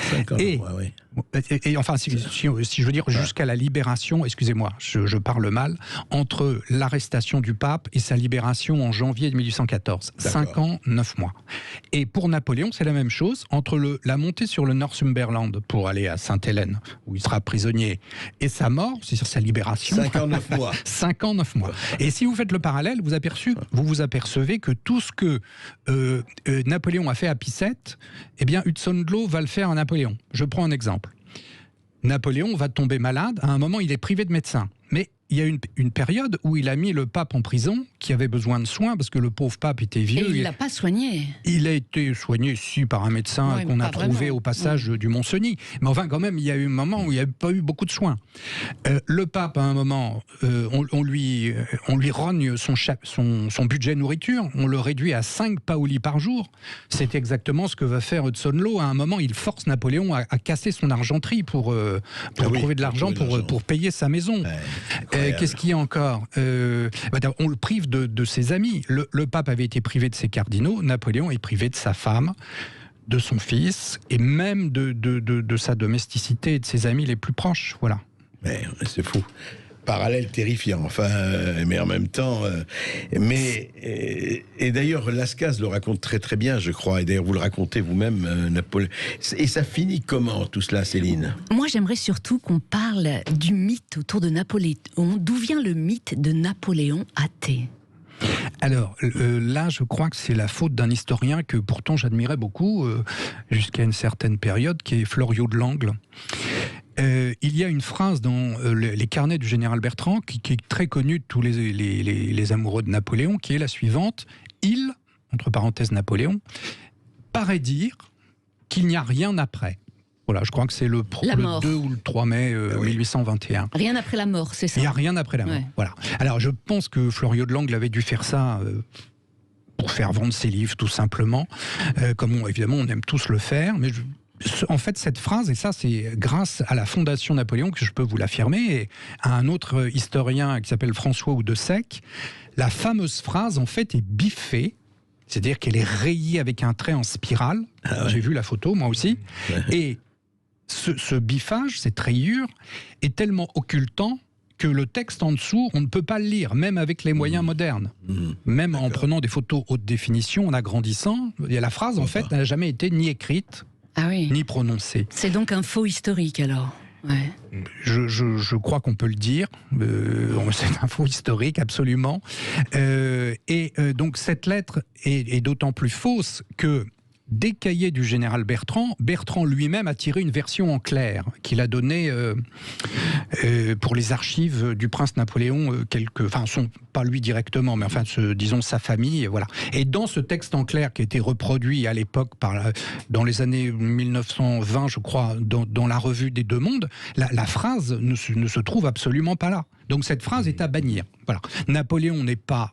5 ans, et enfin, si je veux dire jusqu'à la libération, excusez-moi, je parle mal, entre l'arrestation du pape et sa libération en janvier 1814. 5 ans, 9 mois. Et pour Napoléon, c'est la même chose, entre la montée sur le Northumberland pour aller à Sainte-Hélène, où il sera prisonnier, et sa mort, c'est-à-dire sa libération. 5 ans, 9 mois. 5 ans, 9 mois. Et si vous faites le parallèle, vous vous apercevez que tout ce que Napoléon a fait à Picette, eh bien, Hudson Lowe va le faire à Napoléon. Je prends un exemple. Napoléon va tomber malade, à un moment il est privé de médecin. Mais il y a une période où il a mis le pape en prison, qui avait besoin de soins, parce que le pauvre pape était vieux. Et il ne l'a pas soigné. Il a été soigné, par un médecin qu'on a trouvé au passage du Mont-Cenis. Mais enfin, quand même, il y a eu un moment où il n'y a pas eu beaucoup de soins. Le pape, à un moment, on lui rogne son budget nourriture, on le réduit à 5 paoli par jour. C'est exactement ce que va faire Hudson Lowe. À un moment, il force Napoléon à casser son argenterie pour trouver de l'argent pour payer sa maison. Qu'est-ce qu'il y a encore on le prive de ses amis. Le pape avait été privé de ses cardinaux, Napoléon est privé de sa femme, de son fils, et même de sa domesticité et de ses amis les plus proches. Voilà. Mais c'est fou. Parallèle terrifiant, enfin, mais en même temps... et d'ailleurs, Lascaz le raconte très très bien, je crois, et d'ailleurs vous le racontez vous-même, Napoléon. Et ça finit comment, tout cela, Céline? Moi, j'aimerais surtout qu'on parle du mythe autour de Napoléon. D'où vient le mythe de Napoléon athée? Alors, là, je crois que c'est la faute d'un historien que pourtant j'admirais beaucoup, jusqu'à une certaine période, qui est Floriot de Langle. Il y a une phrase dans les carnets du général Bertrand qui est très connue de tous les amoureux de Napoléon, qui est la suivante. Il, entre parenthèses Napoléon, paraît dire qu'il n'y a rien après. Voilà, je crois que c'est le 2 ou le 3 mai 1821. Rien après la mort, c'est ça? Il n'y a rien après la mort, voilà. Alors, je pense que Floriot de Langle avait dû faire ça pour faire vendre ses livres, tout simplement. Comme évidemment, on aime tous le faire, mais en fait, cette phrase, et ça c'est grâce à la Fondation Napoléon que je peux vous l'affirmer, et à un autre historien qui s'appelle François Oudessec, la fameuse phrase en fait est biffée C'est-à-dire qu'elle est rayée avec un trait en spirale. J'ai vu la photo, moi aussi. Et ce biffage, cette rayure, est tellement occultant que le texte en dessous, on ne peut pas le lire, même avec les moyens modernes. Même en prenant des photos haute définition, en agrandissant, la phrase, en fait, n'a jamais été ni écrite, ni prononcée. C'est donc un faux historique, alors? Ouais. Je crois qu'on peut le dire. C'est un faux historique, absolument. Donc cette lettre est d'autant plus fausse que des cahiers du général Bertrand lui-même a tiré une version en clair qu'il a donnée pour les archives du prince Napoléon, pas lui directement, mais disons sa famille, voilà. Et dans ce texte en clair qui a été reproduit à l'époque dans les années 1920, je crois, dans la revue des Deux Mondes, la phrase ne se trouve absolument pas là. Donc cette phrase est à bannir. Voilà. Napoléon n'est pas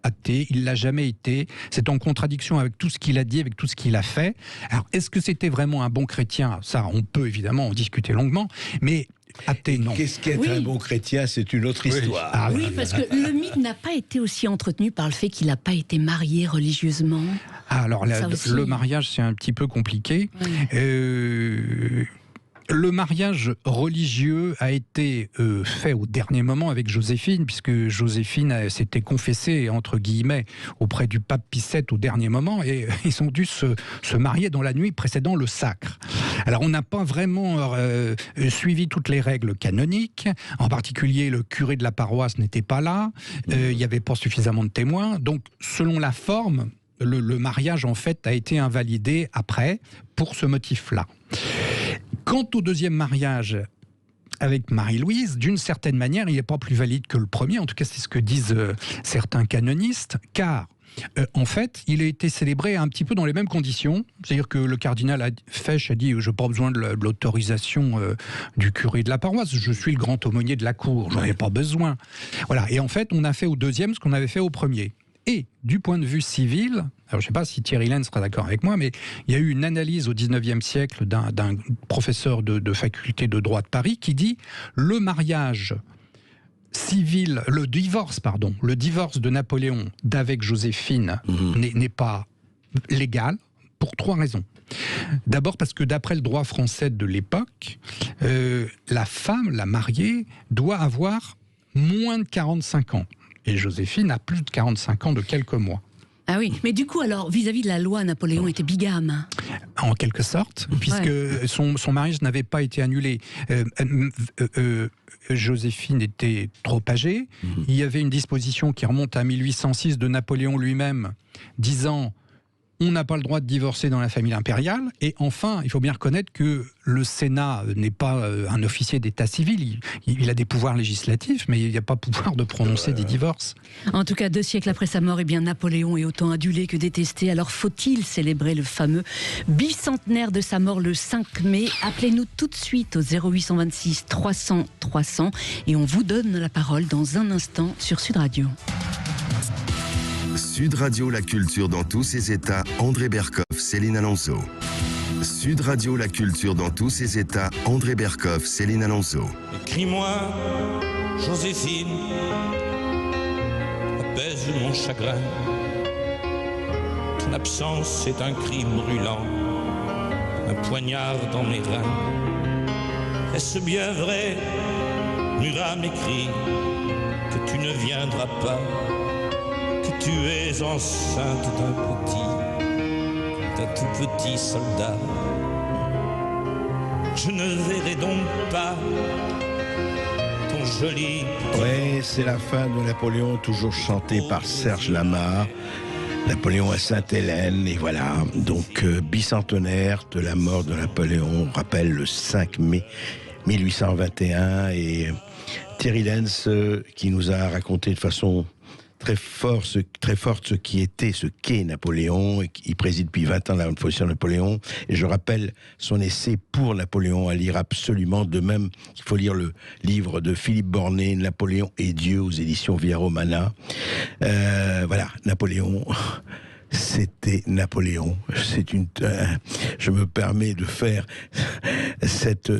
athée, il l'a jamais été, c'est en contradiction avec tout ce qu'il a dit, avec tout ce qu'il a fait. Alors, est-ce que c'était vraiment un bon chrétien? Ça, on peut évidemment en discuter longuement, mais athée, non. Qu'est-ce qu'être un bon chrétien? C'est une autre histoire. Oui, parce que le mythe n'a pas été aussi entretenu par le fait qu'il n'a pas été marié religieusement. Alors, le mariage, c'est un petit peu compliqué. Le mariage religieux a été fait au dernier moment avec Joséphine, puisque Joséphine s'était confessée, entre guillemets, auprès du pape Pie VII au dernier moment, et ils ont dû se marier dans la nuit précédant le sacre. Alors on n'a pas vraiment suivi toutes les règles canoniques, en particulier le curé de la paroisse n'était pas là, il n'y avait pas suffisamment de témoins, donc selon la forme, le mariage en fait a été invalidé après pour ce motif-là. Quant au deuxième mariage avec Marie-Louise, d'une certaine manière, il n'est pas plus valide que le premier, en tout cas c'est ce que disent certains canonistes, car en fait, il a été célébré un petit peu dans les mêmes conditions, c'est-à-dire que le cardinal Fesch a dit « je n'ai pas besoin de l'autorisation du curé de la paroisse, je suis le grand aumônier de la cour, j'en ai pas besoin ». Voilà. Et en fait, on a fait au deuxième ce qu'on avait fait au premier. Et du point de vue civil, alors je ne sais pas si Thierry Laine sera d'accord avec moi, mais il y a eu une analyse au XIXe siècle d'un professeur de faculté de droit de Paris qui dit le mariage civil, le divorce de Napoléon d'avec Joséphine n'est pas légal pour 3 raisons. D'abord parce que d'après le droit français de l'époque, la femme, la mariée, doit avoir moins de 45 ans. Et Joséphine a plus de 45 ans de quelques mois. Ah oui, mais du coup, alors, vis-à-vis de la loi, Napoléon était bigame. En quelque sorte, puisque son mariage n'avait pas été annulé. Joséphine était trop âgée. Il y avait une disposition qui remonte à 1806 de Napoléon lui-même, disant on n'a pas le droit de divorcer dans la famille impériale. Et enfin, il faut bien reconnaître que le Sénat n'est pas un officier d'état civil. Il a des pouvoirs législatifs, mais il n'y a pas pouvoir de prononcer des divorces. En tout cas, 2 siècles après sa mort, Napoléon est autant adulé que détesté. Alors faut-il célébrer le fameux bicentenaire de sa mort le 5 mai? Appelez-nous tout de suite au 0826 300 300 et on vous donne la parole dans un instant sur Sud Radio. Sud Radio, la culture dans tous ses états, André Berkoff, Céline Alonso. Sud Radio, la culture dans tous ses états, André Berkoff, Céline Alonso. Écris-moi, Joséphine, apaise mon chagrin. Ton absence est un crime brûlant, un poignard dans mes reins. Est-ce bien vrai, Murat m'écrit, que tu ne viendras pas? Tu es enceinte d'un tout petit soldat. Je ne verrai donc pas ton joli... Oui, c'est la fin de Napoléon, toujours chantée par Serge Lama. Napoléon à Sainte-Hélène, et voilà, donc bicentenaire de la mort de Napoléon, on rappelle le 5 mai 1821, et Thierry Lenz qui nous a raconté de façon très forte ce qu'est Napoléon. Il préside depuis 20 ans la Fondation Napoléon, et je rappelle son essai pour Napoléon à lire absolument. De même, il faut lire le livre de Philippe Bornet, Napoléon et Dieu, aux éditions Via Romana. Voilà, Napoléon, c'était Napoléon. Je me permets de faire cette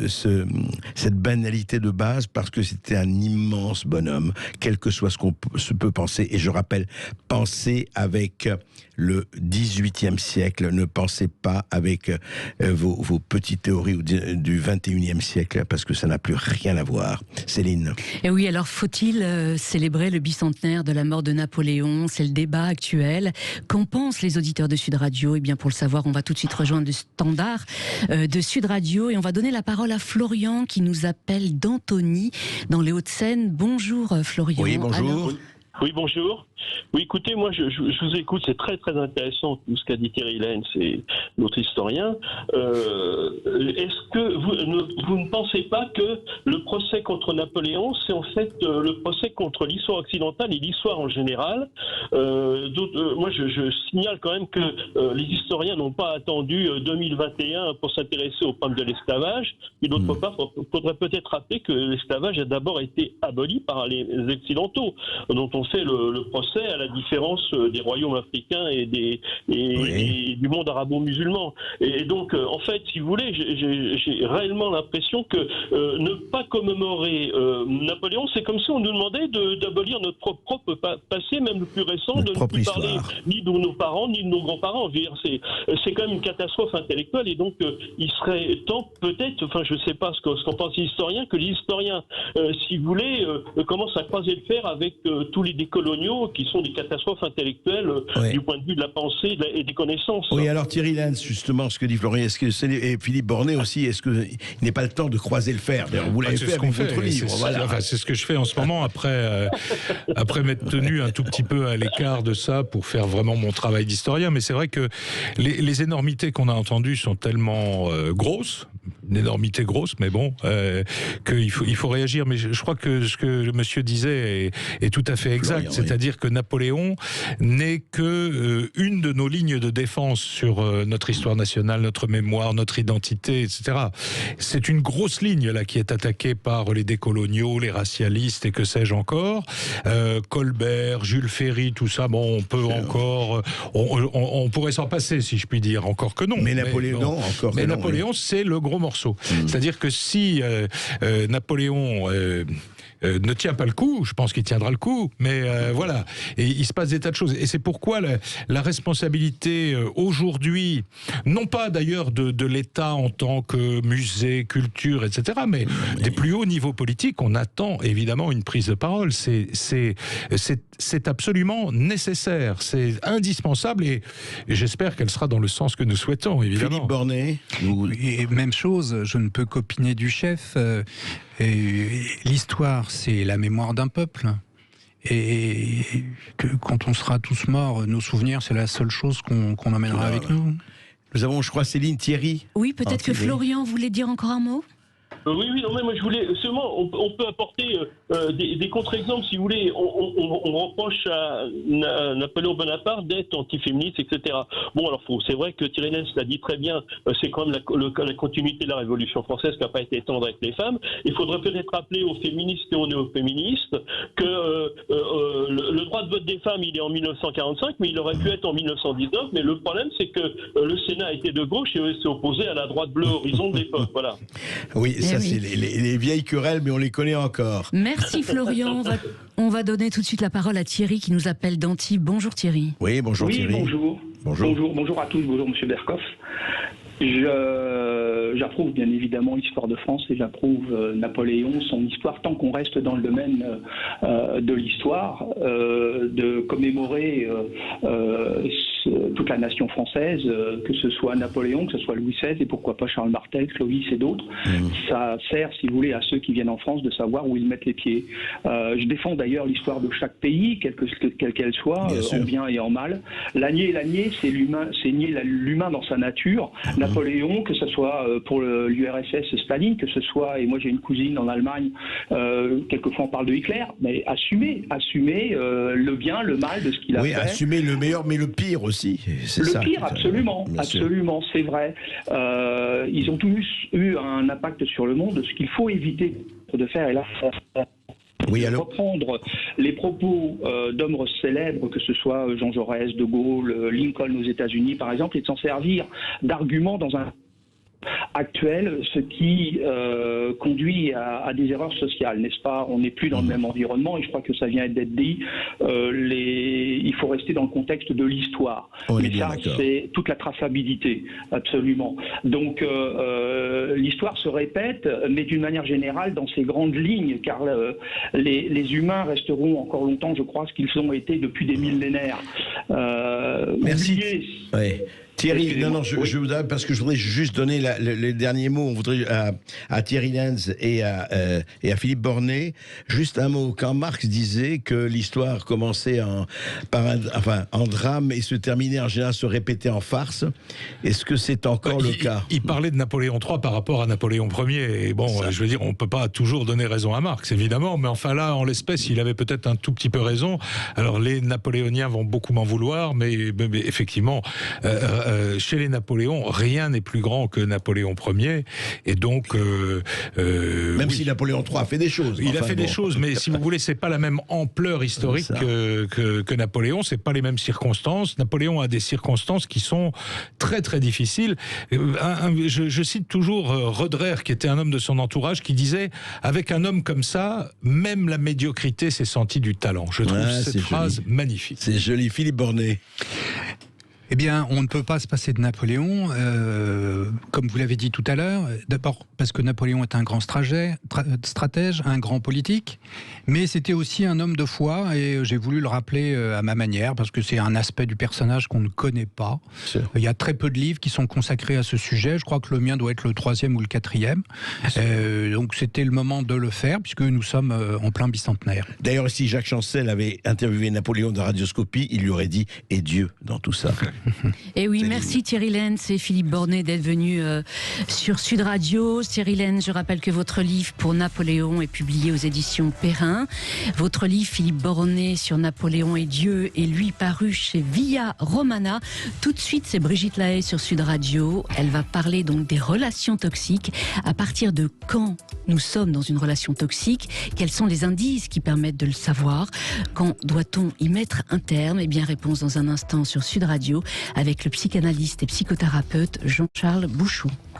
banalité de base parce que c'était un immense bonhomme, quel que soit ce qu'on se peut penser. Et je rappelle, pensez avec le XVIIIe siècle, ne pensez pas avec vos petites théories du XXIe siècle, parce que ça n'a plus rien à voir. Céline. Et oui, alors faut-il célébrer le bicentenaire de la mort de Napoléon? C'est le débat actuel. Qu'en pensent les auditeurs de Sud Radio? Eh bien, pour le savoir, on va tout de suite rejoindre le standard de Sud Radio et on va donner la parole à Florian qui nous appelle d'Antony dans les Hauts-de-Seine. Bonjour Florian. Oui, bonjour. Alors... Oui, bonjour. Oui, écoutez, moi, je vous écoute, c'est très, très intéressant tout ce qu'a dit Thierry Lenz, c'est notre historien. Est-ce que vous ne pensez pas que le procès contre Napoléon, c'est en fait le procès contre l'histoire occidentale et l'histoire en général? Moi, je signale quand même que les historiens n'ont pas attendu 2021 pour s'intéresser au problème de l'esclavage. Et d'autre part, il faudrait peut-être rappeler que l'esclavage a d'abord été aboli par les Occidentaux, dont on fait le procès à la différence des royaumes africains et du monde arabo-musulman. Et donc, en fait, si vous voulez, j'ai réellement l'impression que ne pas commémorer Napoléon, c'est comme si on nous demandait d'abolir notre propre passé, même le plus récent, de ne plus parler ni de nos parents, ni de nos grands-parents. C'est quand même une catastrophe intellectuelle, et donc il serait temps, peut-être, enfin je ne sais pas ce qu'en pensent les historiens, que les historiens, si vous voulez, commencent à croiser le fer avec tous les décoloniaux qui sont des catastrophes intellectuelles du point de vue de la pensée et des connaissances. Oui, alors Thierry Lenz, justement, ce que dit Florian, et Philippe Bornet aussi, est-ce qu'il n'est pas le temps de croiser le fer? Vous l'avez fait avec votre livre. Voilà. C'est ce que je fais en ce moment, après m'être tenu un tout petit peu à l'écart de ça pour faire vraiment mon travail d'historien. Mais c'est vrai que les énormités qu'on a entendues sont tellement grosses, une énormité grosse, mais bon, qu'il faut réagir. Mais je crois que ce que le monsieur disait est tout à fait exact. C'est-à-dire que Napoléon n'est que une de nos lignes de défense sur notre histoire nationale, notre mémoire, notre identité, etc. C'est une grosse ligne là qui est attaquée par les décoloniaux, les racialistes et que sais-je encore. Colbert, Jules Ferry, tout ça, bon, on peut encore... On pourrait s'en passer, si je puis dire. Encore que non. Mais Napoléon, encore mais Napoléon, c'est le gros morceau. C'est-à-dire que si Napoléon... ne tient pas le coup, je pense qu'il tiendra le coup, mais voilà, et il se passe des tas de choses, et c'est pourquoi la responsabilité aujourd'hui, non pas d'ailleurs de l'État en tant que musée, culture, etc., mais des plus hauts niveaux politiques, on attend évidemment une prise de parole, c'est absolument nécessaire, c'est indispensable, et j'espère qu'elle sera dans le sens que nous souhaitons, évidemment. Philippe Bornet. Et même chose, je ne peux qu'opiner du chef. L'histoire, c'est la mémoire d'un peuple. Et que quand on sera tous morts, nos souvenirs, c'est la seule chose qu'on emmènera avec nous. Nous avons, je crois, Céline, Thierry. Oui, peut-être que Florian voulait dire encore un mot. Oui, non, mais moi je voulais seulement, on peut apporter des contre-exemples, si vous voulez. On reproche à Napoléon Bonaparte d'être antiféministe, etc. Bon, alors c'est vrai que Thierry Lenz l'a dit très bien, c'est quand même la continuité de la Révolution française qui n'a pas été tendre avec les femmes. Il faudrait peut-être rappeler aux féministes et aux néo-féministes que le droit de vote des femmes, il est en 1945, mais il aurait pu être en 1919. Mais le problème, c'est que le Sénat était de gauche et s'est opposé à la droite bleue horizon de l'époque. Voilà. Oui, ça c'est les vieilles querelles, mais on les connaît encore. Merci Florian. On va donner tout de suite la parole à Thierry qui nous appelle d'Antibes. Bonjour Thierry. Oui, bonjour Thierry. Bonjour à tous, bonjour Monsieur Berkoff. J'approuve bien évidemment l'histoire de France et j'approuve Napoléon, son histoire, tant qu'on reste dans le domaine de l'histoire, de commémorer toute la nation française, que ce soit Napoléon, que ce soit Louis XVI et pourquoi pas Charles Martel, Clovis et d'autres. Ça sert, si vous voulez, à ceux qui viennent en France de savoir où ils mettent les pieds. Je défends d'ailleurs l'histoire de chaque pays, quelle qu'elle soit, en bien et en mal. La nier, c'est l'humain, c'est nier l'humain dans sa nature. Napoléon, que ce soit pour l'URSS Staline, que ce soit, et moi j'ai une cousine en Allemagne, quelquefois on parle de Hitler, mais assumer le bien, le mal de ce qu'il a fait. Oui, assumer le meilleur, mais le pire aussi. Le pire, absolument, c'est vrai. Ils ont tous eu un impact sur le monde, ce qu'il faut éviter de faire, et là, reprendre les propos d'hommes célèbres, que ce soit Jean Jaurès, De Gaulle, Lincoln aux États-Unis par exemple, et de s'en servir d'argument dans un actuel, ce qui conduit à des erreurs sociales, n'est-ce pas? On n'est plus dans le même environnement et je crois que ça vient d'être dit. Il faut rester dans le contexte de l'histoire. Mais ça, c'est toute la traçabilité, absolument. Donc l'histoire se répète, mais d'une manière générale dans ses grandes lignes, car les humains resteront encore longtemps, je crois, ce qu'ils ont été depuis des millénaires. Merci. Thierry, je voudrais, parce que je voudrais juste donner les derniers mots. On voudrait à Thierry Lenz et à Philippe Bornet. Juste un mot. Quand Marx disait que l'histoire commençait en drame et se terminait en général, se répétait en farce, est-ce que c'est encore le cas? Il parlait de Napoléon III par rapport à Napoléon Ier. Et bon, je veux dire, on peut pas toujours donner raison à Marx, évidemment, mais enfin là, en l'espèce, il avait peut-être un tout petit peu raison. Alors les napoléoniens vont beaucoup m'en vouloir, mais effectivement. Chez les Napoléons, rien n'est plus grand que Napoléon Ier, et donc même si Napoléon III a fait des choses. Il a fait des choses, mais si vous voulez, c'est pas la même ampleur historique que Napoléon. C'est pas les mêmes circonstances. Napoléon a des circonstances qui sont très très difficiles. Je cite toujours Roederer, qui était un homme de son entourage, qui disait: avec un homme comme ça, même la médiocrité s'est sentie du talent. Je trouve cette phrase magnifique. C'est joli. Philippe Bornet. Eh bien, on ne peut pas se passer de Napoléon, comme vous l'avez dit tout à l'heure. D'abord parce que Napoléon est un grand stratège, un grand politique, mais c'était aussi un homme de foi, et j'ai voulu le rappeler à ma manière, parce que c'est un aspect du personnage qu'on ne connaît pas. Il y a très peu de livres qui sont consacrés à ce sujet. Je crois que le mien doit être le 3e ou le 4e. Donc c'était le moment de le faire, puisque nous sommes en plein bicentenaire. D'ailleurs, si Jacques Chancel avait interviewé Napoléon dans Radioscopie, il lui aurait dit « et Dieu » dans tout ça. Et oui, merci Thierry Lenz et Philippe Bornet d'être venus sur Sud Radio. Thierry Lenz, je rappelle que votre livre pour Napoléon est publié aux éditions Perrin. Votre livre, Philippe Bornet, sur Napoléon et Dieu, est lui paru chez Via Romana. Tout de suite, c'est Brigitte Lahaye sur Sud Radio. Elle va parler donc des relations toxiques. À partir de quand nous sommes dans une relation toxique? Quels sont les indices qui permettent de le savoir? Quand doit-on y mettre un terme? Eh bien, réponse dans un instant sur Sud Radio avec le psychanalyste et psychothérapeute Jean-Charles Bouchon.